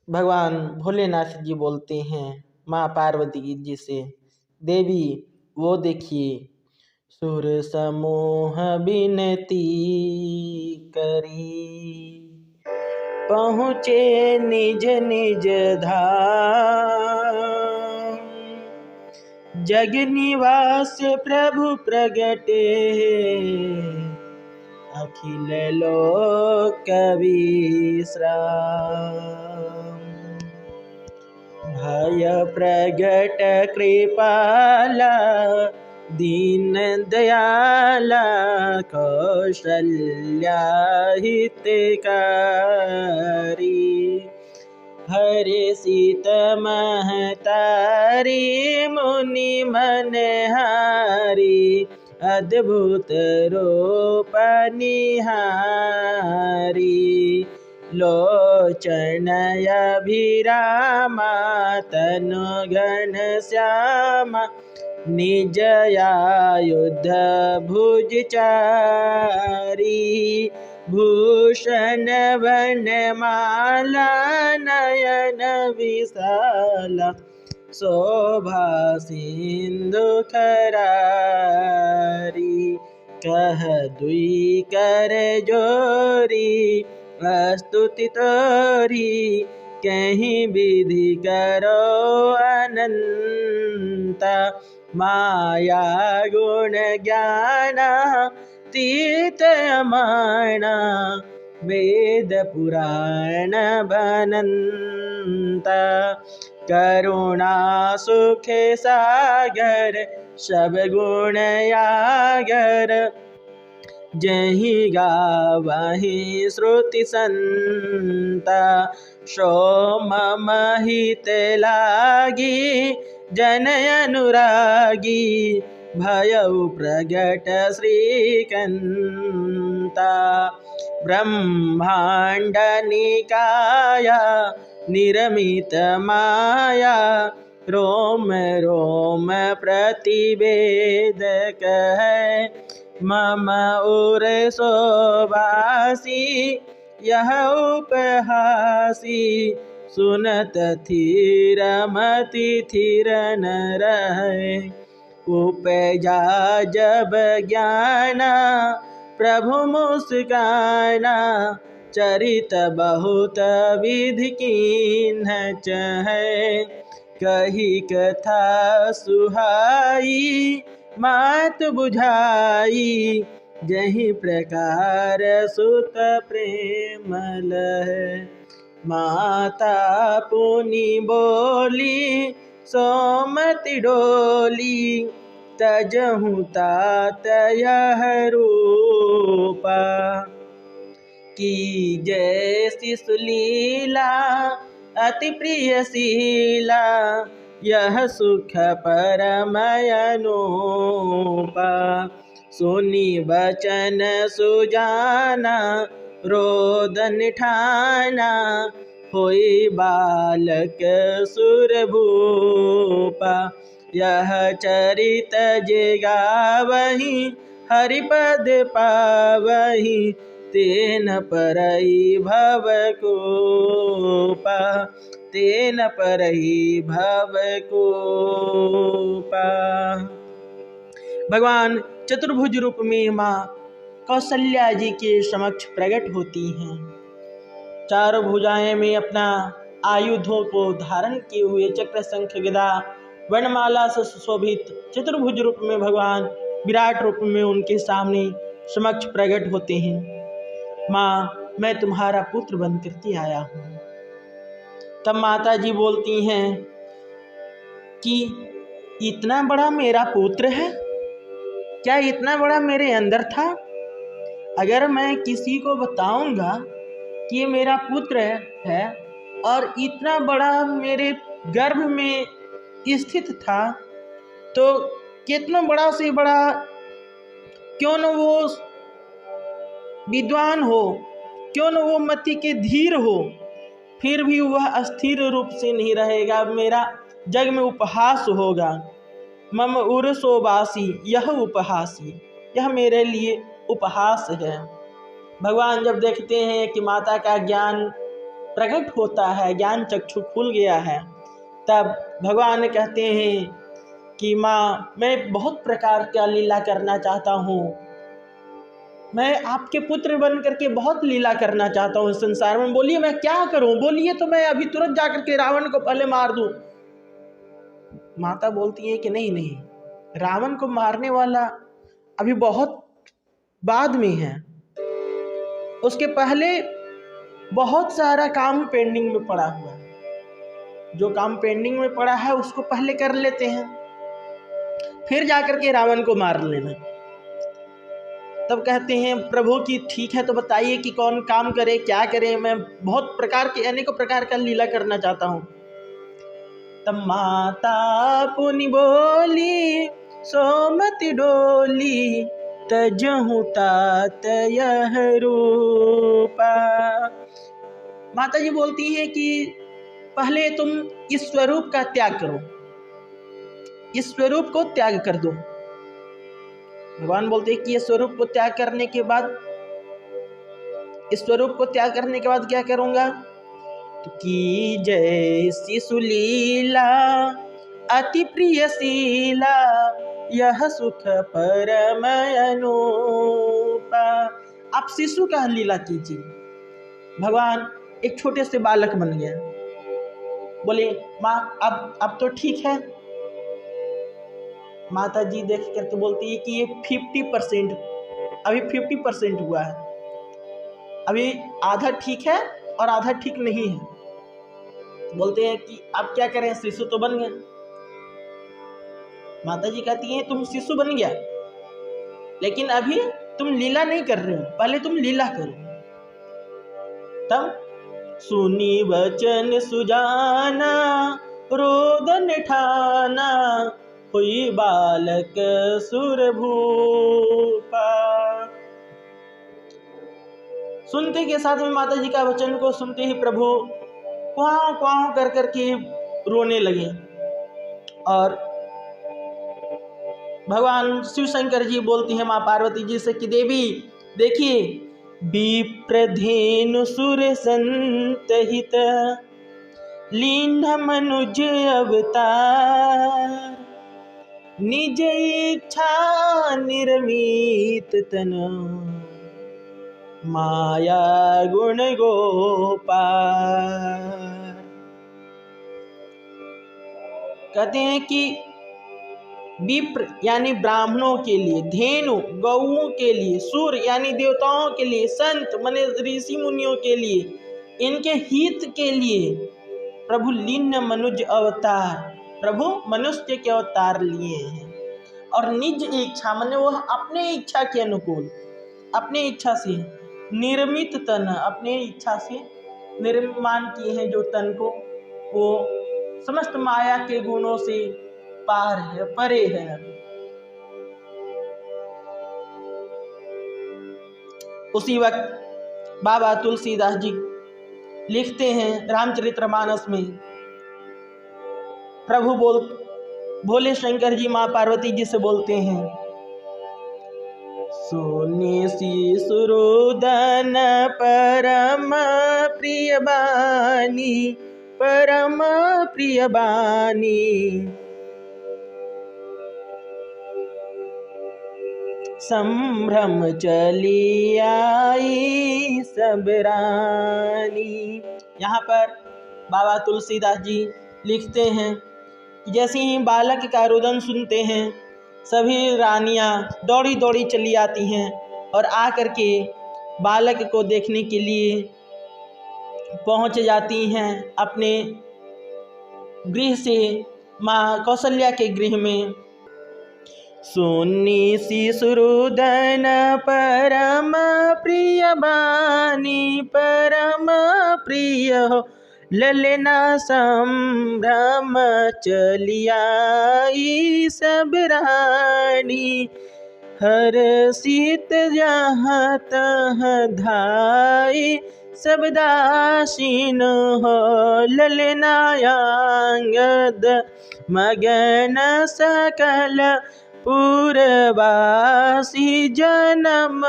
भगवान भोलेनाथ जी बोलते हैं माँ पार्वती जी से, देवी वो देखिए सुर समूह विनती करी, पहुँचे निज निज धाम, जग निवास प्रभु प्रगटे, अखिल लोक विश्राम। भय प्रगट कृपाला, दीन दयाला, कौशल्या हितकारी, हरे सीत महतारी, मुनि मनहारी, अद्भुत रूप निहारी, लोचन अभिरामा, तनु घन श्यामा, निज आयुध भुज चारी, भूषण वनमाला, नयन विशाला, शोभा सिंधु खरारी, कह दुई कर जोरी, स्तुति तोरी, कहीं विधि करो अनंता, माया गुण ज्ञाना तीत अमाना, वेद पुराण बनंता, करुणा सुख सागर, सब गुण यागर, जहि गावहि श्रुति संता, सो मम हित लागी, जन अनुरागी, भयउ प्रगट श्रीकंता, ब्रह्मांड निकाया, निरमित माया, रोम रोम प्रतिवेदक है, मम उर शोभासी, यह उपहासी, सुनत थीर मति थीर न रहे, उपजा जब ज्ञाना, प्रभु मुस्काना, चरित बहुत विधि कीन्ह चहै, कही कथा सुहाई, मात बुझाई, जहि प्रकार सुत प्रेम लहै, माता पुनि बोली, सोमति डोली, तजहु तात यह रूपा, की जैसी सुलीला, अति प्रिय शीला, यह सुख परमय अनूपा, सुनी बचन सुजाना, रोदन ठाना, होई बालक सुर भूपा, यह चरित जे गावहि, हरिपद पावहि, तेन परई भव कोपा, तेन परई भव कोपा। भगवान चतुर्भुज रूप में माँ कौशल्या जी के समक्ष प्रकट होती हैं। चारों भुजाएं में अपना आयुधों को धारण किए हुए चक्र शंख गदा वनमाला से सुशोभित चतुर्भुज रूप में भगवान विराट रूप में उनके सामने समक्ष प्रकट होते हैं। माँ, मैं तुम्हारा पुत्र बन करके आया हूँ। तब माता जी बोलती हैं कि इतना बड़ा मेरा पुत्र है, क्या इतना बड़ा मेरे अंदर था? अगर मैं किसी को बताऊंगा कि ये मेरा पुत्र है और इतना बड़ा मेरे गर्भ में स्थित था, तो कितना बड़ा से बड़ा क्यों न वो विद्वान हो, क्यों न वो मति के धीर हो, फिर भी वह अस्थिर रूप से नहीं रहेगा, मेरा जग में उपहास होगा। मम उरसोबासी, यह उपहासी, यह मेरे लिए उपहास है। भगवान जब देखते हैं कि माता का ज्ञान प्रकट होता है, ज्ञान चक्षु खुल गया है, तब भगवान कहते हैं कि माँ मैं बहुत प्रकार का लीला करना चाहता हूँ, मैं आपके पुत्र बन करके बहुत लीला करना चाहता हूँ संसार में, बोलिए मैं क्या करूँ, बोलिए तो मैं अभी तुरंत जाकर के रावण को पहले मार दूँ। माता बोलती है कि नहीं नहीं, रावण को मारने वाला अभी बहुत बाद में है, उसके पहले बहुत सारा काम पेंडिंग में पड़ा हुआ है, जो काम पेंडिंग में पड़ा है उसको पहले कर लेते हैं, फिर जाकर के रावण को मार लेना। तब कहते हैं प्रभु की ठीक है तो बताइए कि कौन काम करे, क्या करे, मैं बहुत प्रकार के अनेकों प्रकार का लीला करना चाहता हूँ। तब माता पुनि बोली सोमति डोली तजहु तात यह रूपा। माता जी बोलती है कि पहले तुम इस स्वरूप का त्याग करो, इस स्वरूप को त्याग कर दो। भगवान बोलते हैं कि ये स्वरूप को त्याग करने के बाद, इस स्वरूप को त्याग करने के बाद क्या करूंगा, तो की जय शिशुलीला अति प्रिय शीला यह सुख परम अनूपा। आप शिशु का लीला कीजिए। भगवान एक छोटे से बालक बन गया, बोले माँ अब तो ठीक है। माता जी देख करके बोलती है कि ये 50%, अभी 50% हुआ है, अभी आधा ठीक है और आधा ठीक नहीं है। बोलते हैं कि अब क्या करें, शिशु तो बन गया। माता जी कहती हैं तुम शिशु बन गया, लेकिन अभी तुम लीला नहीं कर रहे हो, पहले तुम लीला करो। तब सुनी वचन सुजाना रोदन ठाना हुई बालक सुरभूपा। सुनते के साथ में माता जी का वचन को सुनते ही प्रभु क्वां क्वां कर करके रोने लगे। और भगवान शिव शंकर जी बोलती है माँ पार्वती जी से कि देवी देखिए, विप्रधेनु सुर संतहित लीन मनुज अवतार निज इच्छा निर्मित तन माया गुण गोपाल। कहते हैं कि विप्र यानी ब्राह्मणों के लिए, धेनु गौओं के लिए, सूर यानी देवताओं के लिए, संत माने ऋषि मुनियों के लिए, इनके हित के लिए प्रभु लीन मनुज अवतार, प्रभु मनुष्य के अवतार लिए हैं। और निज इच्छा माने वो अपने इच्छा के अनुकूल, अपने इच्छा से निर्मित तन, अपने इच्छा से निर्माण किए हैं जो तन को, वो समस्त माया के गुणों से पार है, परे है। उसी वक्त बाबा तुलसीदास जी लिखते हैं रामचरितमानस में, प्रभु भोले शंकर जी माँ पार्वती जी से बोलते हैं, सोने शिशुरोदन परम प्रिय बानी, परम प्रिय बानी संभ्रम चली आई सब रानी। यहाँ पर बाबा तुलसीदास जी लिखते हैं कि जैसे ही बालक का रुदन सुनते हैं, सभी रानियाँ दौड़ी दौड़ी चली आती हैं और आकर के बालक को देखने के लिए पहुँच जाती हैं अपने गृह से माँ कौशल्या के गृह में। सुनी शिशुरुदन परम प्रिय बानी, परम प्रिय हो ललना संभ्रम चलियाई सब रानी, हर सीत जहाँ तहाँ धाई सब दासीन हो ललना अंगद मगन सकल पुरवासी जन्म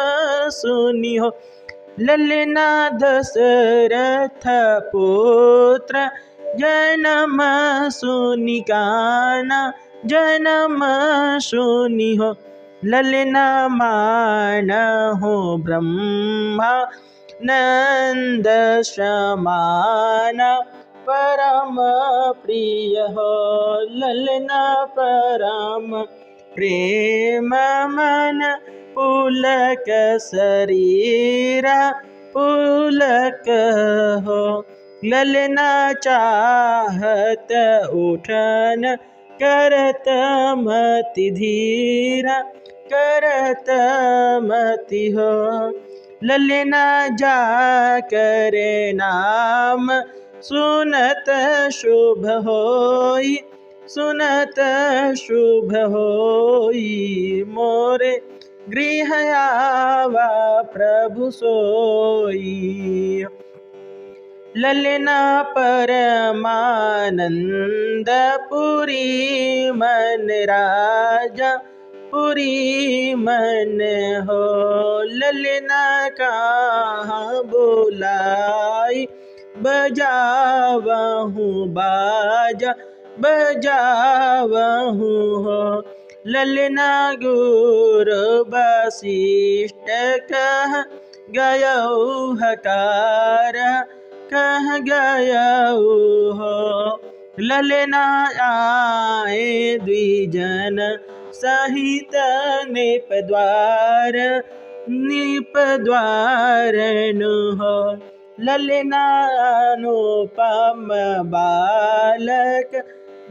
सुनी हो ललना दशरथ पुत्र जन्म सुनि काना जन्म सुनि हो। ललना मान हो ब्रह्मा नंद समान परम प्रिय हो। ललना परम प्रेम मन पुलक शरीरा पुलक हो। ललना चाहत उठन करत मति धीरा करत मति हो। ललना जा करे नाम सुनत शुभ होई सुनत शुभ होई। मोरे गृह आवा प्रभु सोई। ललना परमानंद पुरी मन राजा पुरी मन हो। ललना कहाँ बुलाई बजावहूँ बाजा बजावहूँ हो। ललना गुरु वशिष्ठ कह गयौ हकार कह गयौ हो। ललना आए द्विजन सहित निप द्वार नु हो। ललना अनुपम बालक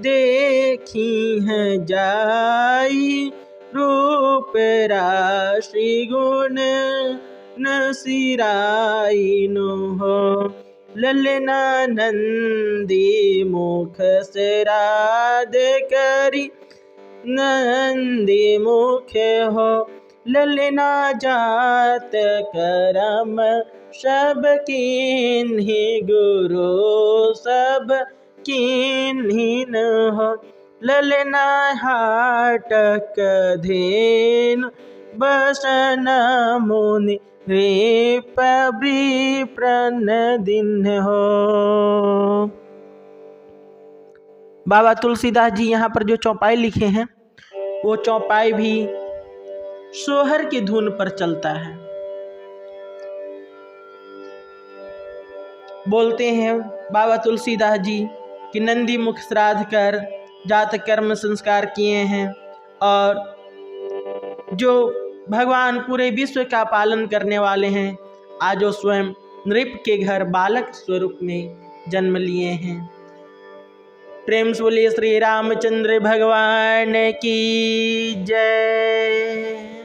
देखी है जाई रूप राशि गुण न सिराई नु हो। ललना नंदी मुख श्राद्ध करी नंदी मुख हो। ललना जात करम सब कीन्ही गुरु सब कीन्ही न हो। ललना हाटक धेनु बसन मुनि ऋप विप्रन दिन हो। बाबा तुलसीदास जी यहाँ पर जो चौपाई लिखे हैं वो चौपाई भी सोहर की धुन पर चलता है। बोलते हैं बाबा तुलसीदास जी कि नंदी मुख श्राद्ध कर जात कर्म संस्कार किए हैं और जो भगवान पूरे विश्व का पालन करने वाले हैं आज वो स्वयं नृप के घर बालक स्वरूप में जन्म लिए हैं। प्रेम से बोलिए श्री रामचंद्र भगवान की जय।